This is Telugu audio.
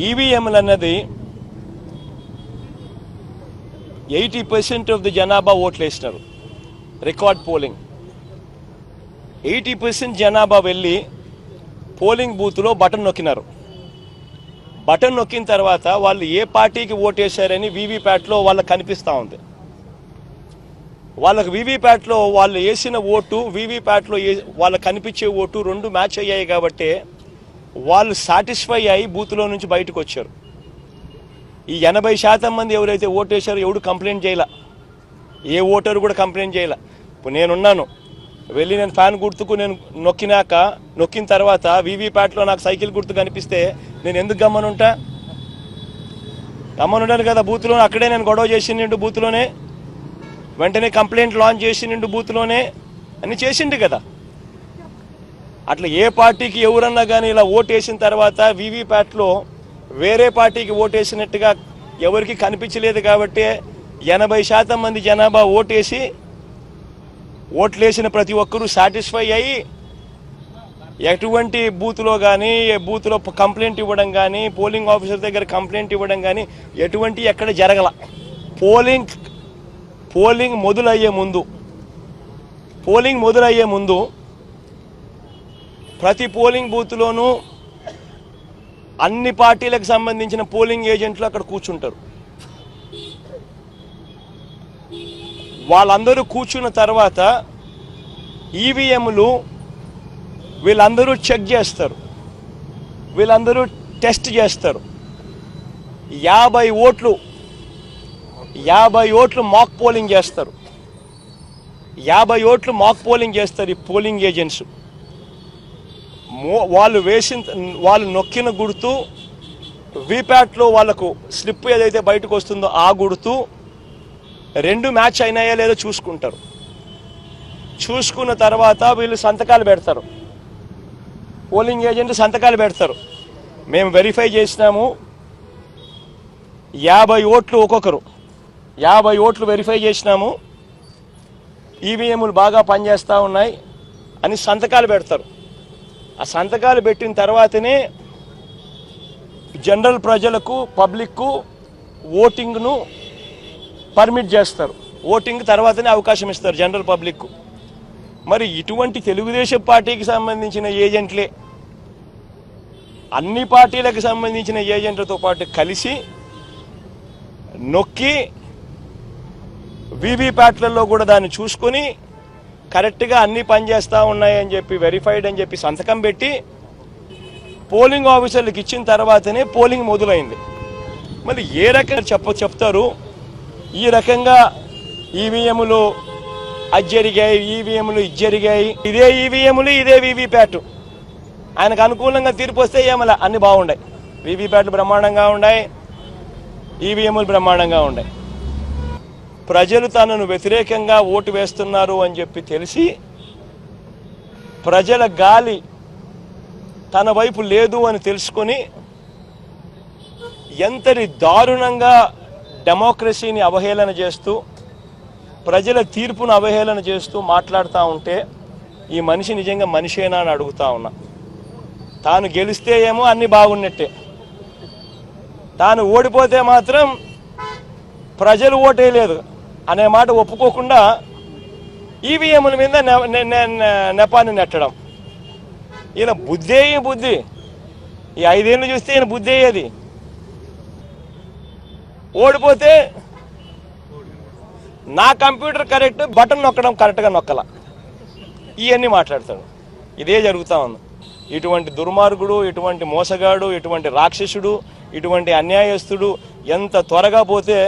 ఈవీఎంలు అన్నది 80% ఆఫ్ ది జనాభా ఓట్లు వేసినారు. రికార్డ్ పోలింగ్ 80% జనాభా వెళ్ళి పోలింగ్ బూత్లో బటన్ నొక్కినారు. బటన్ నొక్కిన తర్వాత వాళ్ళు ఏ పార్టీకి ఓటేశారని వీవీప్యాట్లో వాళ్ళకి కనిపిస్తూ ఉంది. వాళ్ళకి వీవీప్యాట్లో వాళ్ళు వేసిన ఓటు వీవీప్యాట్లో వాళ్ళకి కనిపించే ఓటు రెండు మ్యాచ్ అయ్యాయి కాబట్టి వాళ్ళు సాటిస్ఫై అయ్యి బూత్లో నుంచి బయటకు వచ్చారు. ఈ 80% మంది ఎవరైతే ఓటేశారో ఎవడు కంప్లైంట్ చేయాల, ఏ ఓటరు కూడా కంప్లైంట్ చేయాల. ఇప్పుడు నేనున్నాను, వెళ్ళి నేను ఫ్యాన్ గుర్తుకు నేను నొక్కిన తర్వాత వీవీప్యాట్లో నాకు సైకిల్ గుర్తు కనిపిస్తే నేను ఎందుకు గమ్మనుంటాను కదా. బూత్లో అక్కడే నేను గొడవ చేసిండు, బూత్లోనే వెంటనే కంప్లైంట్ లాంచ్ చేసిండు, బూత్లోనే అని చేసిండు కదా. అట్లా ఏ పార్టీకి ఎవరన్నా కానీ ఇలా ఓటేసిన తర్వాత వీవీప్యాట్లో వేరే పార్టీకి ఓటేసినట్టుగా ఎవరికి కనిపించలేదు కాబట్టి 80% మంది జనాభా ఓట్లేసిన ప్రతి ఒక్కరూ సాటిస్ఫై అయ్యి ఎటువంటి బూత్లో కానీ బూత్లో కంప్లైంట్ ఇవ్వడం కానీ పోలింగ్ ఆఫీసర్ దగ్గర కంప్లైంట్ ఇవ్వడం కానీ ఎటువంటి ఎక్కడ జరగల. పోలింగ్ మొదలయ్యే ముందు ప్రతి పోలింగ్ బూత్లోనూ అన్ని పార్టీలకు సంబంధించిన పోలింగ్ ఏజెంట్లు అక్కడ కూర్చుంటారు. వాళ్ళందరూ కూర్చున్న తర్వాత ఈవీఎంలు వీళ్ళందరూ చెక్ చేస్తారు, వీళ్ళందరూ టెస్ట్ చేస్తారు. 50 ఓట్లు మాక్ పోలింగ్ చేస్తారు. 50 ఓట్లు మాక్ పోలింగ్ చేస్తారు ఈ పోలింగ్ ఏజెంట్స్. వాళ్ళు నొక్కిన గుర్తు వీప్యాట్లో వాళ్ళకు స్లిప్ ఏదైతే బయటకు వస్తుందో ఆ గుర్తు రెండు మ్యాచ్ అయినాయా లేదో చూసుకుంటారు. చూసుకున్న తర్వాత వీళ్ళు సంతకాలు పెడతారు, పోలింగ్ ఏజెంట్ సంతకాలు పెడతారు. మేము వెరిఫై చేసినాము 50 ఓట్లు ఒక్కొక్కరు 50 ఓట్లు వెరిఫై చేసినాము, ఈవీఎంలు బాగా పనిచేస్తూ ఉన్నాయి అని సంతకాలు పెడతారు. ఆ సంతకాలు పెట్టిన తర్వాతనే జనరల్ ప్రజలకు పబ్లిక్కు ఓటింగ్ను పర్మిట్ చేస్తారు. ఓటింగ్ తర్వాతనే అవకాశం ఇస్తారు జనరల్ పబ్లిక్కు. మరి ఇటువంటి తెలుగుదేశం పార్టీకి సంబంధించిన ఏజెంట్లే అన్ని పార్టీలకు సంబంధించిన ఏజెంట్లతో పాటు కలిసి నొక్కి వీవీప్యాట్లలో కూడా దాన్ని చూసుకొని కరెక్ట్గా అన్నీ పనిచేస్తూ ఉన్నాయని చెప్పి వెరిఫైడ్ అని చెప్పి సంతకం పెట్టి పోలింగ్ ఆఫీసర్లకు ఇచ్చిన తర్వాతనే పోలింగ్ మొదలైంది. మళ్ళీ ఏ రకంగా చెప్తారు ఈ రకంగా ఈవీఎంలు అది జరిగాయి, ఈవీఎంలు ఇది జరిగాయి, ఇదే ఈవీఎంలు ఇదే వీవీప్యాట్. ఆయనకు అనుకూలంగా తీర్పు వస్తే ఏమలా అన్ని బాగున్నాయి, వీవీప్యాట్లు బ్రహ్మాండంగా ఉన్నాయి, ఈవీఎంలు బ్రహ్మాండంగా ఉన్నాయి. ప్రజలు తనను వ్యతిరేకంగా ఓటు వేస్తున్నారు అని చెప్పి తెలిసి ప్రజల గాలి తన వైపు లేదు అని తెలుసుకొని ఎంతటి దారుణంగా డెమోక్రసీని అవహేళన చేస్తూ ప్రజల తీర్పును అవహేళన చేస్తూ మాట్లాడుతూ ఉంటే ఈ మనిషి నిజంగా మనిషేనా అని అడుగుతా ఉన్నా. తాను గెలిస్తే ఏమో అన్ని బాగున్నట్టే, తాను ఓడిపోతే మాత్రం ప్రజలు ఓటేయలేదు అనే మాట ఒప్పుకోకుండా ఈవీఎంల మీద నెపాన్ని నెట్టడం. ఈయన బుద్ధి ఈ 5 ఏళ్ళు చూస్తే ఈయన బుద్ధి అయ్యేది. ఓడిపోతే నా కంప్యూటర్ కరెక్ట్, బటన్ నొక్కడం కరెక్ట్గా నొక్కల, ఇవన్నీ మాట్లాడతాడు. ఇదే జరుగుతూ ఉంది. ఇటువంటి దుర్మార్గుడు, ఇటువంటి మోసగాడు, ఇటువంటి రాక్షసుడు, ఇటువంటి అన్యాయస్తుడు ఎంత త్వరగా పోతే